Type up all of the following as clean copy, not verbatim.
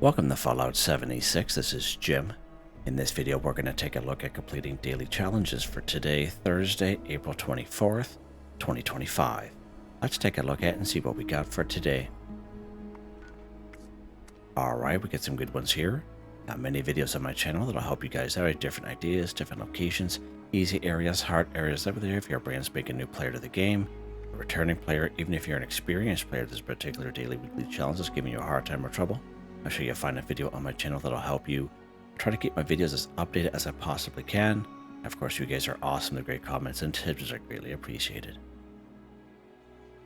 Welcome to Fallout 76, this is Jim. In this video we're going to take a look at completing daily challenges for today, Thursday, April 24th, 2025. Let's take a look at and see what we got for today. Alright, we get some good ones here. Got many videos on my channel that'll help you guys out with different ideas, different locations, easy areas, hard areas over there if you're a brand spanking new player to the game, a returning player, even if you're an experienced player to this particular daily weekly challenge is giving you a hard time or trouble. I'll show you a find a video on my channel that'll help you. Try to keep my videos as updated as I possibly can. Of course, you guys are awesome. The great comments and tips are greatly appreciated.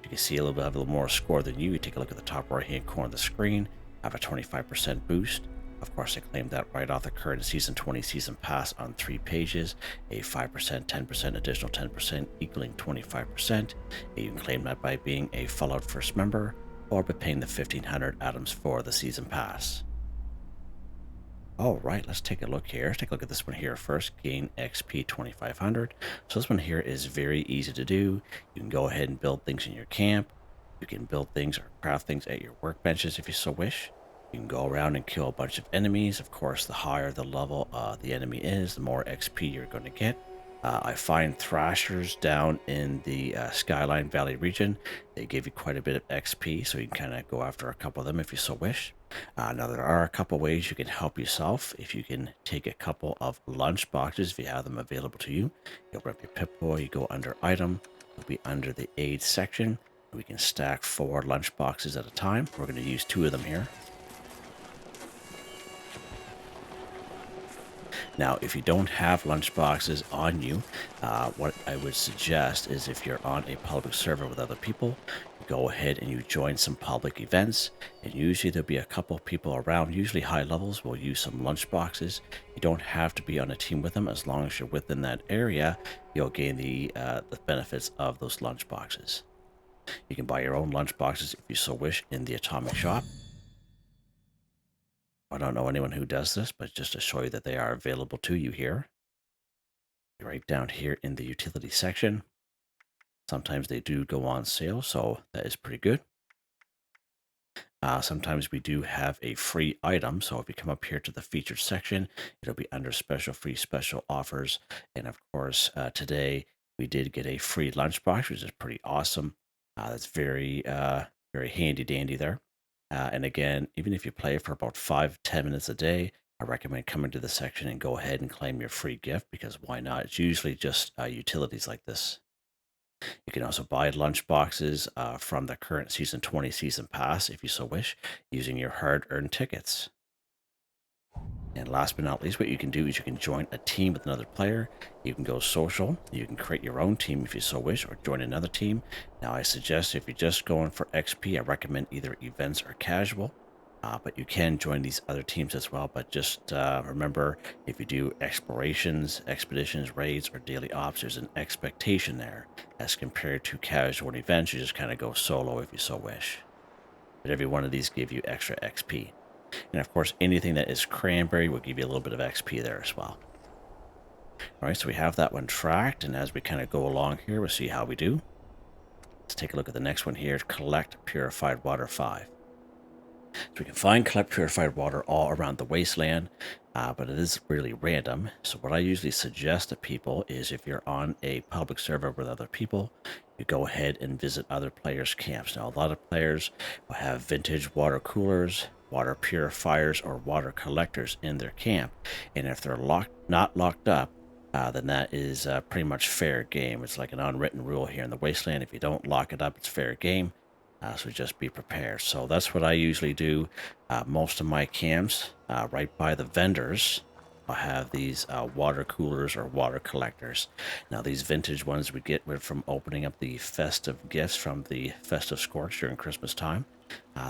You can see a little bit of a little more score than you. You take a look at the top right hand corner of the screen. I have a 25% boost. Of course, I claimed that right off the current Season 20 Season Pass on 3 pages. A 5%, 10%, additional 10% equaling 25%. You can claim that by being a Fallout First member, or by paying the 1,500 atoms for the Season Pass. Alright, let's take a look here. Let's take a look at this one here first. Gain XP 2,500. So this one here is very easy to do. You can go ahead and build things in your camp. You can build things or craft things at your workbenches if you so wish. You can go around and kill a bunch of enemies. Of course, the higher the level the enemy is, the more XP you're going to get. I find thrashers down in the Skyline Valley region. They give you quite a bit of XP, so you can kind of go after a couple of them if you so wish. Now, there are a couple ways you can help yourself. If you can take a couple of lunch boxes, if you have them available to you, you open up your Pip-Boy, you go under Item, it'll be under the Aid section. We can stack 4 lunch boxes at a time. We're going to use 2 of them here. Now, if you don't have lunch boxes on you, what I would suggest is if you're on a public server with other people, go ahead and you join some public events, and usually there'll be a couple of people around, usually high levels, will use some lunch boxes. You don't have to be on a team with them. As long as you're within that area, you'll gain the benefits of those lunch boxes. You can buy your own lunch boxes if you so wish in the Atomic Shop. I don't know anyone who does this, but just to show you that they are available to you here. Right down here in the utility section. Sometimes they do go on sale, so that is pretty good. Sometimes we do have a free item, so if you come up here to the featured section, it'll be under special free special offers. And of course, today we did get a free lunchbox, which is pretty awesome. That's very handy dandy there. And again, even if you play for about 5-10 minutes a day, I recommend coming to the section and go ahead and claim your free gift, because why not? It's usually just utilities like this. You can also buy lunch boxes from the current Season 20 Season Pass if you so wish, using your hard-earned tickets. And last but not least, what you can do is you can join a team with another player. You can go social. You can create your own team if you so wish, or join another team. Now, I suggest if you're just going for XP, I recommend either events or casual. But you can join these other teams as well. But just remember, if you do explorations, expeditions, raids, or daily ops, there's an expectation there as compared to casual and events. You just kind of go solo if you so wish. But every one of these give you extra XP. And of course, anything that is cranberry will give you a little bit of XP there as well. All right, so we have that one tracked. And as we kind of go along here, we'll see how we do. Let's take a look at the next one here. Collect Purified Water 5. So we can find collect purified water all around the wasteland, but it is really random. So what I usually suggest to people is if you're on a public server with other people, you go ahead and visit other players' camps. Now, a lot of players will have vintage water coolers, water purifiers, or water collectors in their camp. And if they're not locked up, then that is pretty much fair game. It's like an unwritten rule here in the wasteland. If you don't lock it up, it's fair game. So just be prepared. So that's what I usually do. Most of my camps, right by the vendors, I'll have these water coolers or water collectors. Now, these vintage ones we get from opening up the festive gifts from the festive scorch during Christmas time.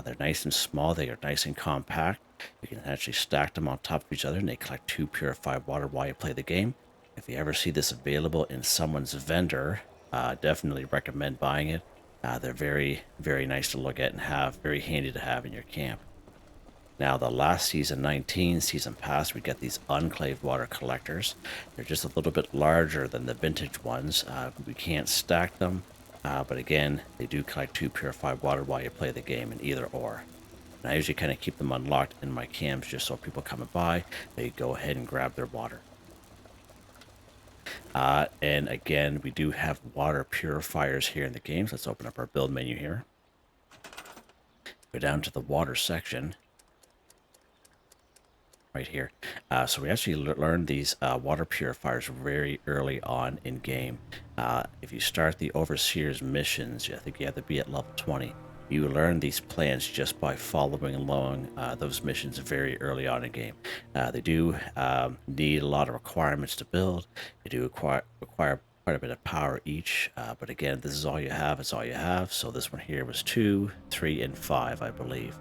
They're nice and small. They are nice and compact. You can actually stack them on top of each other, and they collect 2 purified water while you play the game. If you ever see this available in someone's vendor, definitely recommend buying it. They're very, very nice to look at and have, very handy to have in your camp. Now, the last Season 19 Season Pass, we get these unclaved water collectors. They're just a little bit larger than the vintage ones. We can't stack them, but again, they do collect 2 purified water while you play the game in either or. And I usually kind of keep them unlocked in my camps just so people coming by, they go ahead and grab their water. And again, we do have water purifiers here in the games. Let's open up our build menu here. Go down to the water section right here. So we actually learned these water purifiers very early on in game. If you start the Overseer's missions, I think you have to be at level 20. You learn these plans just by following along those missions very early on in game. They do need a lot of requirements to build. They do require quite a bit of power each, but again, this is all you have. It's all you have. So this one here was 2, 3, and 5, I believe.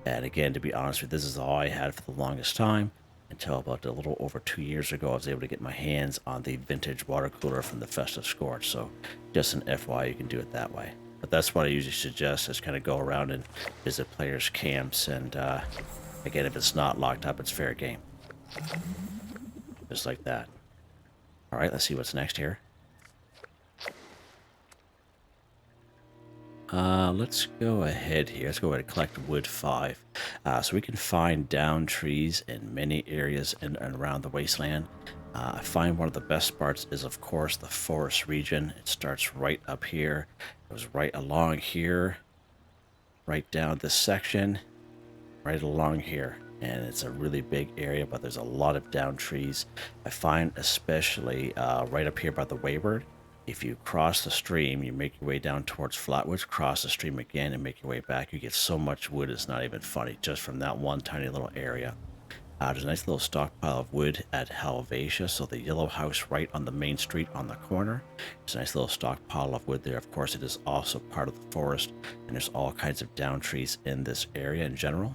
And again, to be honest with you, this is all I had for the longest time until about a little over 2 years ago. I was able to get my hands on the vintage water cooler from the Festive Scorch. So just an FYI, you can do it that way. But that's what I usually suggest, is kind of go around and visit players' camps. And again, if it's not locked up, it's fair game. Just like that. All right, let's see what's next here. Let's go ahead here. Let's go ahead and collect wood 5. So we can find down trees in many areas and around the wasteland. I find one of the best parts is, of course, the forest region. It starts right up here. It goes right along here, right down this section, right along here. And it's a really big area, but there's a lot of down trees. I find especially right up here by the Wayward. If you cross the stream, you make your way down towards Flatwoods, cross the stream again, and make your way back. You get so much wood, it's not even funny, just from that one tiny little area. There's a nice little stockpile of wood at Helvetia, so the yellow house right on the main street on the corner. There's a nice little stockpile of wood there. Of course, it is also part of the forest, and there's all kinds of down trees in this area in general.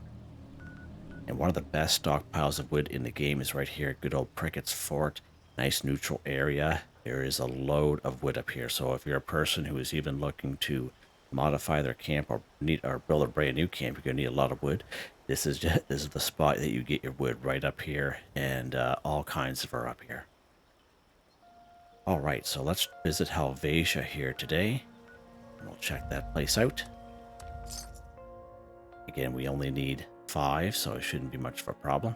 And one of the best stockpiles of wood in the game is right here at good old Prickett's Fort. Nice neutral area. There is a load of wood up here. So if you're a person who is even looking to modify their camp or build a brand new camp, you're gonna need a lot of wood. This is the spot that you get your wood, right up here, and all kinds of are up here. All right, so let's visit Helvetia here today, and we'll check that place out. Again, we only need 5, so it shouldn't be much of a problem.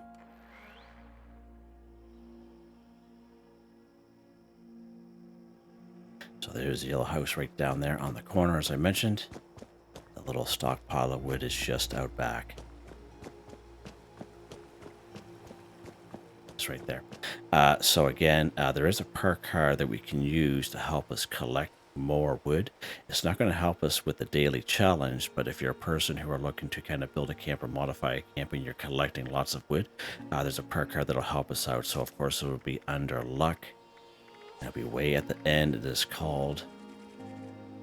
So there's the yellow house right down there on the corner, as I mentioned. The little stockpile of wood is just out back. It's right there. So again, there is a perk card that we can use to help us collect more wood. It's not going to help us with the daily challenge, but if you're a person who are looking to kind of build a camp or modify a camp and you're collecting lots of wood, there's a perk card that'll help us out. So of course it will be under luck. It'll be way at the end. It is called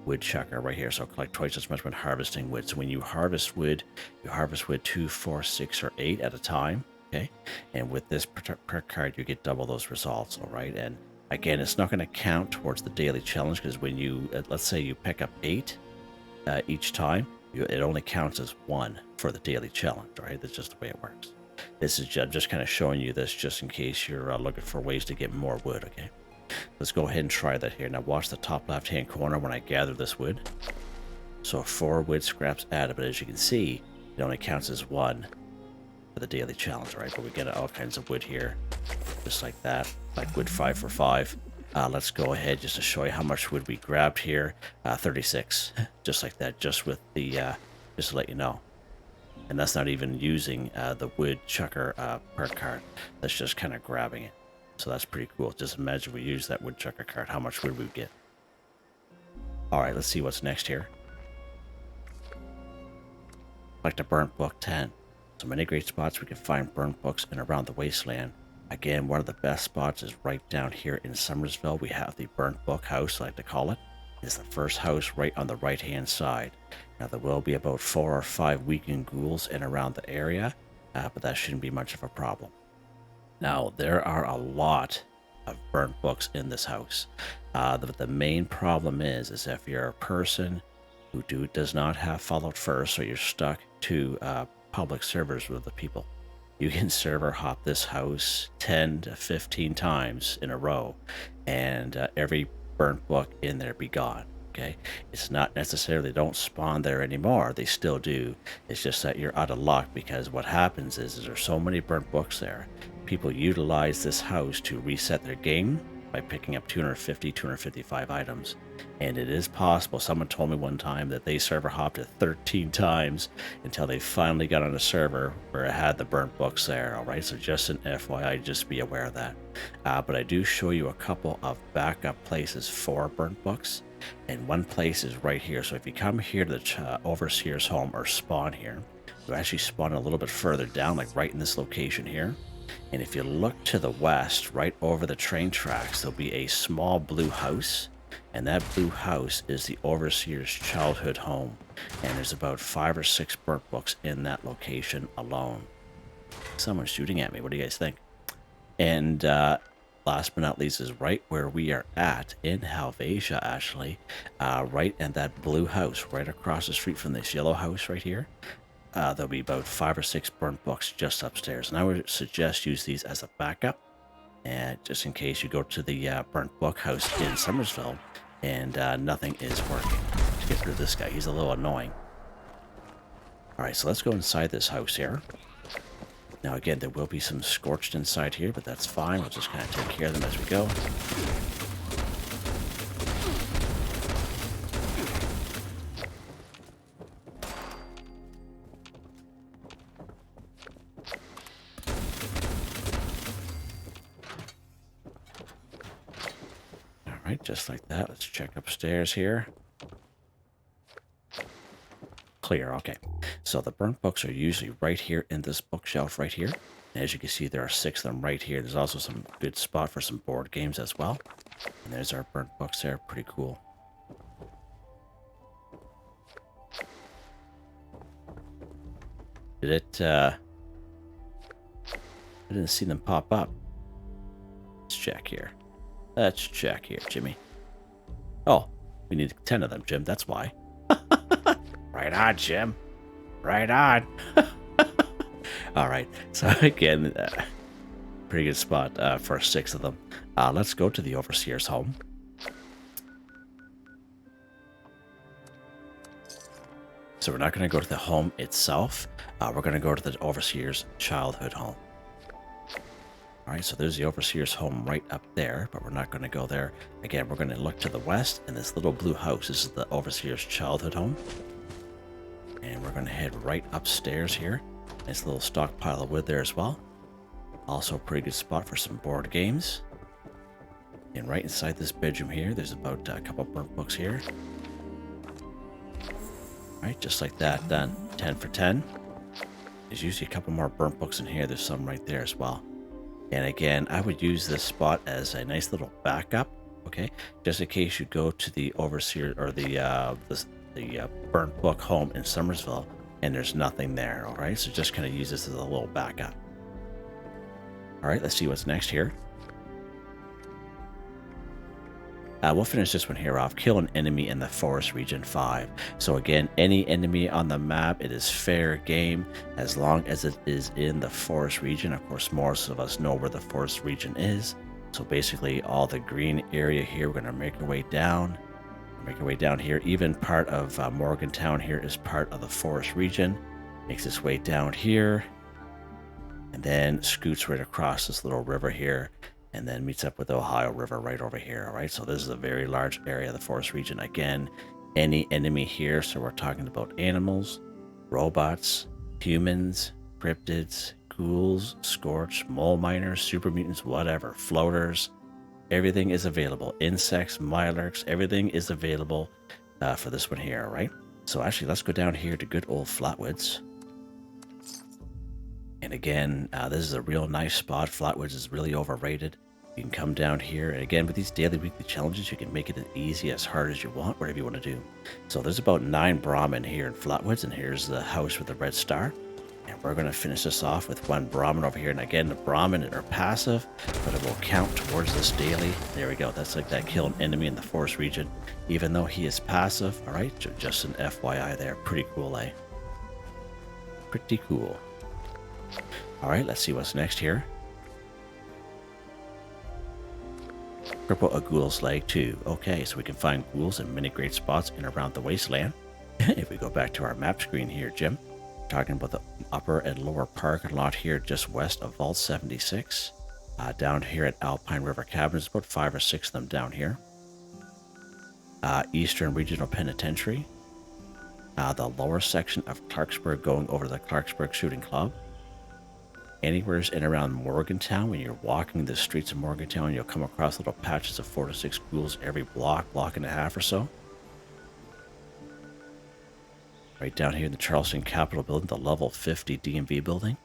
Woodchucker right here. So collect twice as much when harvesting wood. So when you harvest wood 2, 4, 6, or 8 at a time. Okay, and with this perk card, you get double those results. All right, and again, it's not going to count towards the daily challenge, because when you let's say you pick up 8 each time, it only counts as 1 for the daily challenge. Right, that's just the way it works. This is just kind of showing you this just in case you're looking for ways to get more wood. Okay. Let's go ahead and try that here. Now watch the top left hand corner when I gather this wood. So 4 wood scraps added, but as you can see, it only counts as 1 for the daily challenge, right? But we get all kinds of wood here, just like that, like wood 5 for 5. Let's go ahead just to show you how much wood we grabbed here. 36, just like that, just with the, just to let you know. And that's not even using the Woodchucker perk card. That's just kind of grabbing it. So that's pretty cool. Just imagine we use that Woodchucker card, how much wood we would get. All right, let's see what's next here. Collect a burnt book 10. So many great spots we can find burnt books in around the wasteland. Again, one of the best spots is right down here in Summersville. We have the burnt book house, I like to call it. It's the first house right on the right hand side. Now there will be about 4 or 5 weakened ghouls in around the area, but that shouldn't be much of a problem. Now, there are a lot of burnt books in this house. The main problem is if you're a person who does not have Fallout First, so you're stuck to public servers with the people, you can server hop this house 10 to 15 times in a row, and every burnt book in there be gone. Okay, it's not necessarily they don't spawn there anymore. They still do. It's just that you're out of luck because what happens is there's so many burnt books there. People utilize this house to reset their game by picking up 250, 255 items. And it is possible. Someone told me one time that they server hopped it 13 times until they finally got on a server where it had the burnt books there. All right, so just an FYI, just be aware of that. But I do show you a couple of backup places for burnt books. And one place is right here. So if you come here to the Overseer's home or spawn here, you actually spawn a little bit further down, like right in this location here. And if you look to the west, right over the train tracks, there'll be a small blue house. And that blue house is the Overseer's childhood home. And there's about 5 or 6 burnt books in that location alone. Someone's shooting at me. What do you guys think? And last but not least is right where we are at in Helvetia, actually. Right in that blue house, right across the street from this yellow house right here. There'll be about 5 or 6 burnt books just upstairs. And I would suggest use these as a backup. And just in case you go to the burnt book house in Somersville and nothing is working. Let's get rid of this guy. He's a little annoying. All right, so let's go inside this house here. Now, again, there will be some scorched inside here, but that's fine. We'll just kind of take care of them as we go. All right, just like that. Let's check upstairs here. Clear, okay. So the burnt books are usually right here in this bookshelf right here. And as you can see, there are 6 of them right here. There's also some good spot for some board games as well. And there's our burnt books there. Pretty cool. Did it, I didn't see them pop up. Let's check here. Let's check here, Jimmy. Oh, we need 10 of them, Jim. That's why. Right on, Jim. Right on. All right. So again, pretty good spot for 6 of them. Let's go to the Overseer's home. So we're not going to go to the home itself. We're going to go to the Overseer's childhood home. All right, so there's the Overseer's home right up there, but we're not going to go there. Again, we're going to look to the west, and this little blue house, this is the Overseer's childhood home. And we're going to head right upstairs here. Nice little stockpile of wood there as well. Also a pretty good spot for some board games. And right inside this bedroom here, there's about a couple burnt books here. All right, just like that, done. 10 for 10. There's usually a couple more burnt books in here. There's some right there as well. And again, I would use this spot as a nice little backup, okay? Just in case you go to the Overseer or the burnt book home in Somersville and there's nothing there, all right? So just kind of use this as a little backup. All right, let's see what's next here. We'll finish this one here off. Kill an enemy in the Forest Region 5. So again, any enemy on the map, it is fair game as long as it is in the Forest Region. Of course, most of us know where the Forest Region is. So basically, all the green area here, we're going to make our way down. Make our way down here. Even part of Morgantown here is part of the Forest Region. Makes its way down here. And then scoots right across this little river here. And then meets up with the Ohio River right over here. All right, so this is a very large area of the Forest Region. Again, any enemy here, so we're talking about animals, robots, humans, cryptids, ghouls, scorch, mole miners, super mutants, whatever, floaters, everything is available. Insects, Mirelurks, everything is available for this one here, all right? So actually, let's go down here to good old Flatwoods. And again, this is a real nice spot. Flatwoods is really overrated. You can come down here. And again, with these daily, weekly challenges, you can make it as easy, as hard as you want, whatever you want to do. So there's about 9 Brahmin here in Flatwoods. And here's the house with the red star. And we're going to finish this off with 1 Brahmin over here. And again, the Brahmin are passive, but it will count towards this daily. There we go. That's like that kill an enemy in the Forest Region, even though he is passive. All right, just an FYI there. Pretty cool, eh? Pretty cool. All right, let's see what's next here. Cripple a ghoul's leg too. Okay, so we can find ghouls in many great spots in around the wasteland. If we go back to our map screen here, Jim, talking about the upper and lower parking lot here just west of Vault 76. Down here at Alpine River Cabins, about 5 or 6 of them down here. Eastern Regional Penitentiary. The lower section of Clarksburg going over to the Clarksburg Shooting Club. Anywhere in around Morgantown, when you're walking the streets of Morgantown, you'll come across little patches of 4 to 6 ghouls every block and a half or so. Right down here in the Charleston Capitol Building, the level 50 DMV building.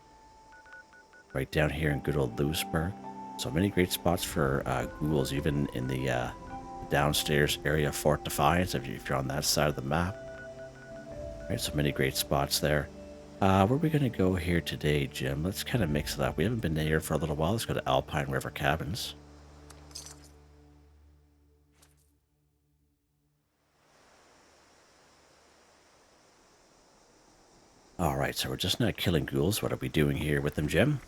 Right down here in good old Lewisburg. So many great spots for ghouls, even in the downstairs area of Fort Defiance, if you're on that side of the map. Right, so many great spots there. Where are we going to go here today, Jim? Let's kind of mix it up. We haven't been here for a little while. Let's go to Alpine River Cabins. Alright, so we're just not killing ghouls. What are we doing here with them, Jim?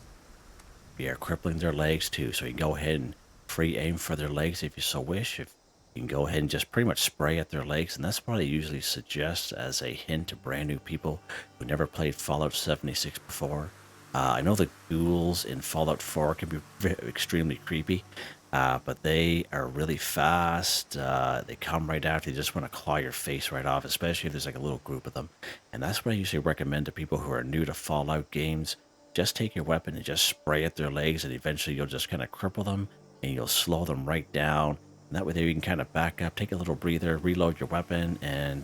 We are crippling their legs too, so you can go ahead and free aim for their legs if you so wish. If you can go ahead and just pretty much spray at their legs, and that's what I usually suggest as a hint to brand new people who never played Fallout 76 before. I know the ghouls in Fallout 4 can be extremely creepy, but they are really fast. They come right after. You just want to claw your face right off, especially if there's like a little group of them. And that's what I usually recommend to people who are new to Fallout games. Just take your weapon and just spray at their legs, and eventually you'll just kind of cripple them, and you'll slow them right down. And that way there you can kind of back up, take a little breather, reload your weapon, and,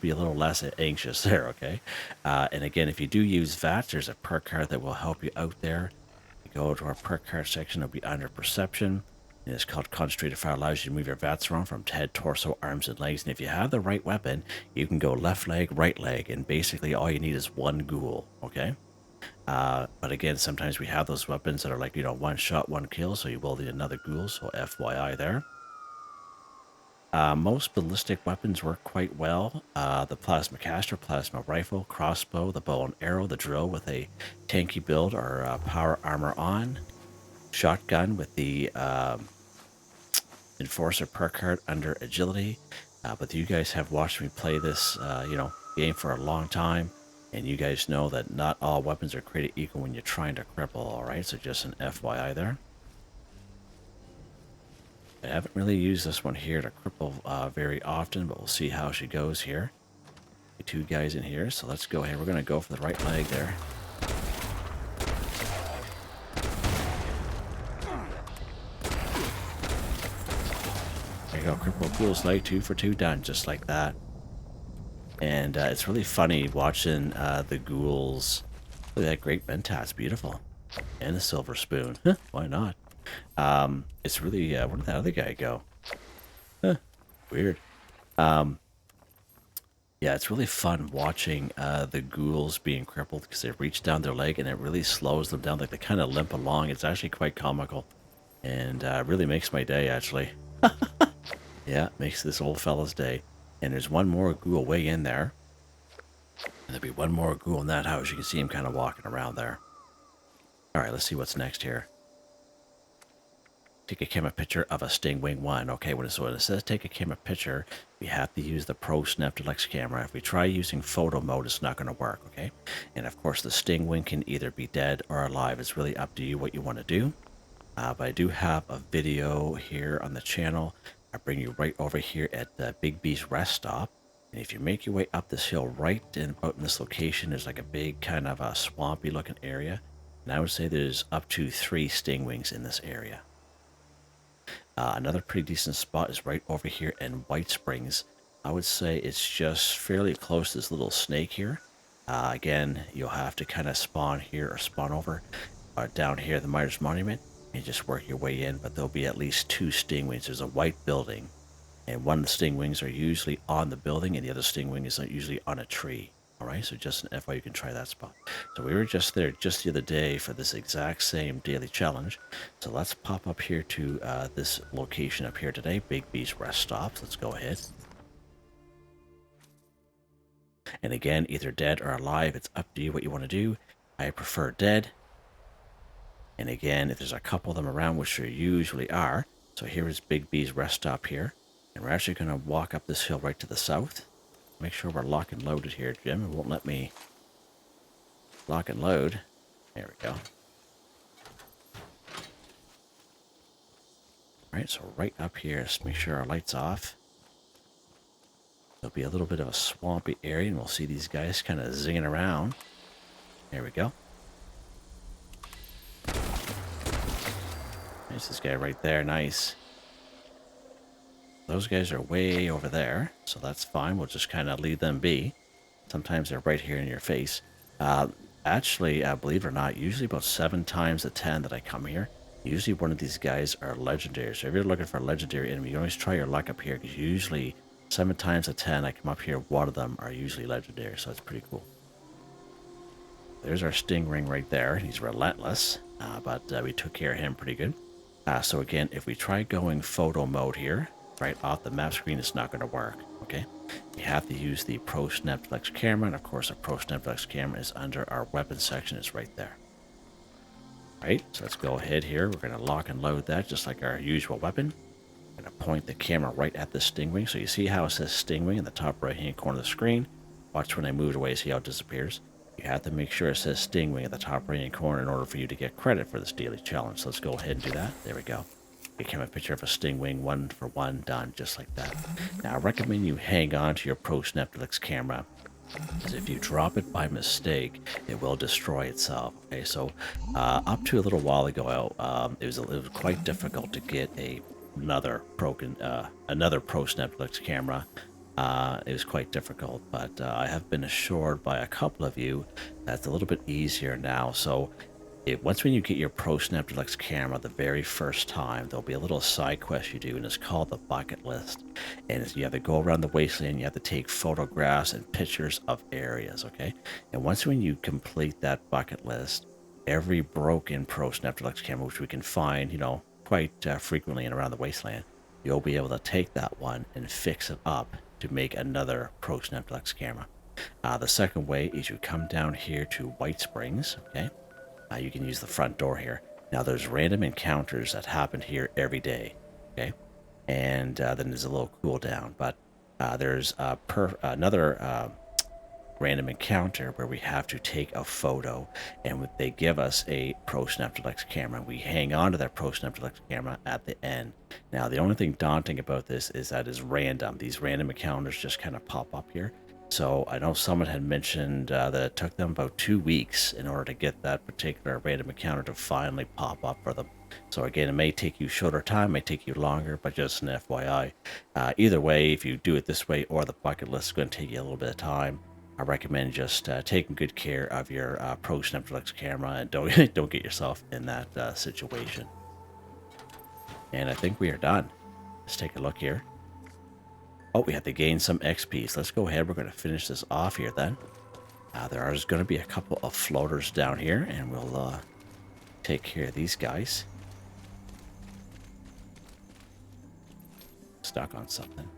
be a little less anxious there, okay? And again, if you do use VATS, there's a perk card that will help you out there. You go to our perk card section, it'll be under Perception. And it's called Concentrated Fire. Allows you to move your VATS around from head, torso, arms, and legs. And if you have the right weapon, you can go left leg, right leg, and basically all you need is one ghoul, okay? But again, sometimes we have those weapons that are like, one shot, one kill, so you will need another ghoul, so FYI there. Most ballistic weapons work quite well. The plasma caster, plasma rifle, crossbow, the bow and arrow, the drill with a tanky build or power armor on, shotgun with the enforcer perk card under agility. But you guys have watched me play this, game for a long time, and you guys know that not all weapons are created equal when you're trying to cripple. All right, so just an FYI there. I haven't really used this one here to cripple very often, but we'll see how she goes here. The 2 guys in here, so let's go ahead. We're going to go for the right leg there. There you go, cripple ghouls leg, 2 for 2 done, just like that. And it's really funny watching the ghouls. Look at that great Mentats, beautiful. And a silver spoon. Huh, why not? It's really, where did that other guy go? Huh, weird. Yeah, it's really fun watching the ghouls being crippled because they reach down their leg and it really slows them down. Like they kind of limp along. It's actually quite comical and really makes my day, actually. Yeah, makes this old fella's day. And there's one more ghoul way in there. And there'll be one more ghoul in that house. You can see him kind of walking around there. All right, let's see what's next here. Take a camera picture of a Stingwing 1. Okay, when it says take a camera picture, we have to use the Pro Snap Deluxe camera. If we try using photo mode, it's not going to work, okay? And of course, the Stingwing can either be dead or alive. It's really up to you what you want to do. But I do have a video here on the channel. I bring you right over here at the Big B's rest stop. And if you make your way up this hill right in about in this location, there's like a big kind of a swampy looking area. And I would say there's up to 3 Stingwings in this area. Another pretty decent spot is right over here in White Springs. I would say it's just fairly close to this little snake here. Again, you'll have to kind of spawn here or spawn over down here at the Myers Monument and just work your way in. But there'll be at least 2 Stingwings. There's a white building, and one of the Stingwings are usually on the building, and the other Stingwing is usually on a tree. All right, so just an FYI, you can try that spot. So we were just there just the other day for this exact same daily challenge. So let's pop up here to this location up here today, Big B's rest stops. Let's go ahead. And again, either dead or alive, it's up to you what you want to do. I prefer dead. And again, if there's a couple of them around, which there usually are, So here is Big B's rest stop here. And we're actually going to walk up this hill right to the south. Make sure we're lock and loaded here, Jim. It won't let me lock and load. There we go. All right, so right up here, let's make sure our light's off. There'll be a little bit of a swampy area, and we'll see these guys kind of zinging around. There we go. There's this guy right there. Nice. Those guys are way over there, so that's fine. We'll just kind of leave them be. Sometimes they're right here in your face. Actually, believe it or not, usually about 7 times out of 10 that I come here, usually one of these guys are legendary. So if you're looking for a legendary enemy, you always try your luck up here, because usually 7 times out of 10 I come up here, one of them are usually legendary, so it's pretty cool. There's our Stingwing right there. He's relentless, but we took care of him pretty good. So again, if we try going photo mode here, right off the map screen, it's not going to work, okay? You have to use the Pro Snap Flex camera, and of course a Pro Snap Flex camera is under our weapon section. It's right there. Right, so let's go ahead here. We're going to lock and load that just like our usual weapon. I'm going to point the camera right at the Stingwing. So you see how it says Stingwing in the top right hand corner of the screen. Watch when I move it away, see how it disappears. You have to make sure it says Stingwing at the top right hand corner in order for you to get credit for this daily challenge. So let's go ahead and do that. There we go. Became a picture of a Stingwing, 1 for 1, done, just like that. Now I recommend you hang on to your Pro Snap Flex camera, because if you drop it by mistake, it will destroy itself. Okay, so up to a little while ago, it was quite difficult to get another Pro Snap Flex camera. It was quite difficult, but I have been assured by a couple of you that it's a little bit easier now. So once when you get your Pro Snap Flex camera the very first time, there'll be a little side quest you do, and it's called the bucket list. And you have to go around the wasteland, you have to take photographs and pictures of areas, okay? And once when you complete that bucket list, every broken Pro Snap Flex camera, which we can find, you know, quite frequently and around the wasteland, you'll be able to take that one and fix it up to make another Pro Snap Flex camera. The second way is you come down here to White Springs, okay? You can use the front door here. Now there's random encounters that happen here every day, okay? And then there's a little cooldown, but there's another random encounter where we have to take a photo, and they give us a Pro Snap Flex camera. We hang on to that Pro Snap Flex camera at the end. Now the only thing daunting about this is that it's random. These random encounters just kind of pop up here. So I know someone had mentioned that it took them about 2 weeks in order to get that particular random encounter to finally pop up for them. So again, it may take you shorter time, may take you longer, but just an FYI. Either way, if you do it this way or the bucket list is going to take you a little bit of time, I recommend just taking good care of your Pro Snap Flex camera, and don't get yourself in that situation. And I think we are done. Let's take a look here. Oh, we have to gain some XP. So let's go ahead. We're going to finish this off here then. There is going to be a couple of floaters down here, and we'll take care of these guys. Stuck on something.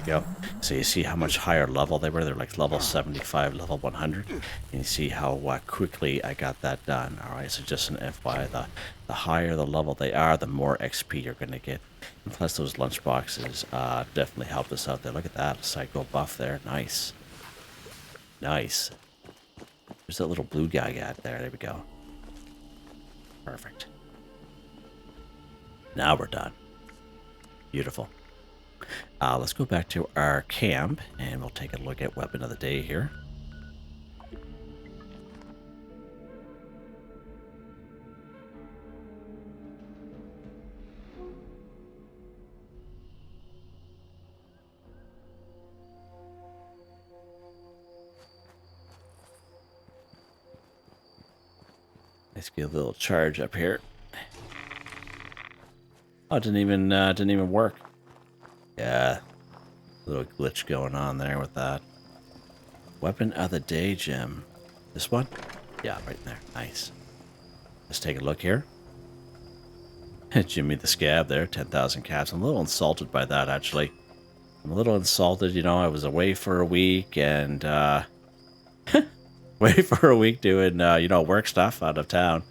Go. So you see how much higher level they were. They're like level 75, level 100. And you see how quickly I got that done. All right, so just an FYI, the higher the level they are, the more XP you're going to get. And plus those lunch boxes definitely helped us out there. Look at that, psycho buff there. Nice. Nice. There's that little blue guy got there. There we go. Perfect. Now we're done. Beautiful. Let's go back to our camp, and we'll take a look at weapon of the day here. Let's get a little charge up here. Oh, it didn't even work. Yeah, a little glitch going on there with that. Weapon of the day, Jim. This one? Yeah, right there. Nice. Let's take a look here. Jimmy the Scab there, 10,000 caps. I'm a little insulted by that, actually. I'm a little insulted. You know, I was away for a week and, away for a week doing, you know, work stuff out of town.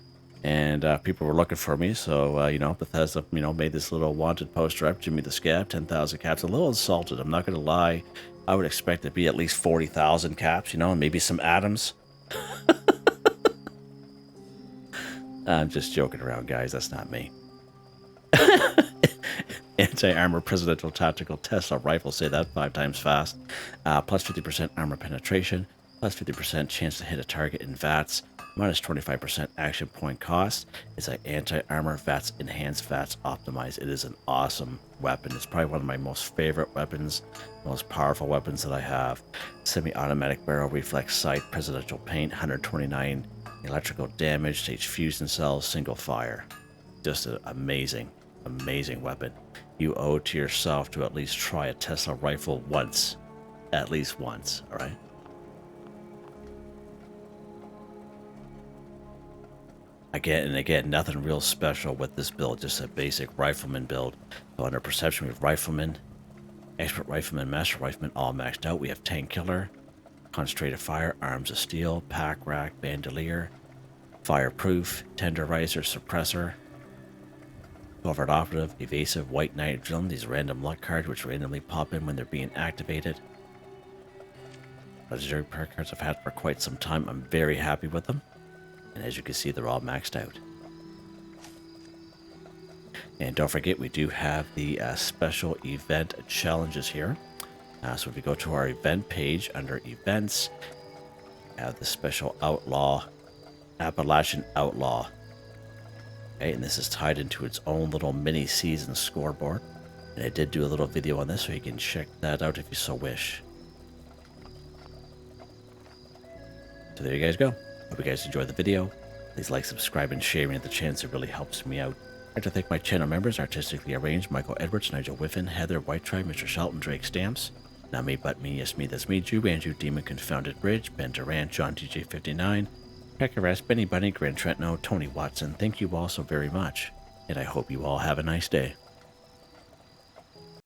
And people were looking for me. So, you know, Bethesda, you know, made this little wanted poster up. Jimmy the Scab, 10,000 caps. A little insulted. I'm not going to lie. I would expect it to be at least 40,000 caps, you know, and maybe some atoms. I'm just joking around, guys. That's not me. Anti-armor presidential tactical Tesla rifle. Say that 5 times fast. Plus 50% armor penetration. Plus 50% chance to hit a target in VATS. Minus 25% action point cost. It's an anti-armor VATS enhanced VATS optimized. It is an awesome weapon. It's probably one of my most favorite weapons, most powerful weapons that I have. Semi-automatic barrel reflex sight, presidential paint, 129 electrical damage, stage fusion cells, single fire. Just an amazing, amazing weapon. You owe it to yourself to at least try a Tesla rifle once. At least once, alright? Again, nothing real special with this build, just a basic rifleman build. So under perception, we have rifleman, expert rifleman, master rifleman, all maxed out. We have tank killer, concentrated fire, arms of steel, pack rack, bandolier, fireproof, tenderizer, suppressor, covert operative, evasive, white knight drum. These random luck cards which randomly pop in when they're being activated. Legendary perk cards I've had for quite some time. I'm very happy with them. And as you can see, they're all maxed out. And don't forget, we do have the special event challenges here. So if we go to our event page under events, we have the special outlaw, Appalachian Outlaw. Okay, and this is tied into its own little mini season scoreboard. And I did do a little video on this, so you can check that out if you so wish. So there you guys go. Hope you guys enjoyed the video. Please like, subscribe, and share me at the chance. It really helps me out. I'd like to thank my channel members, Artistically Arranged, Michael Edwards, Nigel Wiffen, Heather, Whitetribe, Mr. Shelton, Drake Stamps, NotMeButMeYesMeThatsMe, Jew, Andrew, Demon, Confoundedbridge, Ben Durant, John DJ59, Picquerist, Benny Bunny, Gwen Trutnau, Tony Watson. Thank you all so very much, and I hope you all have a nice day.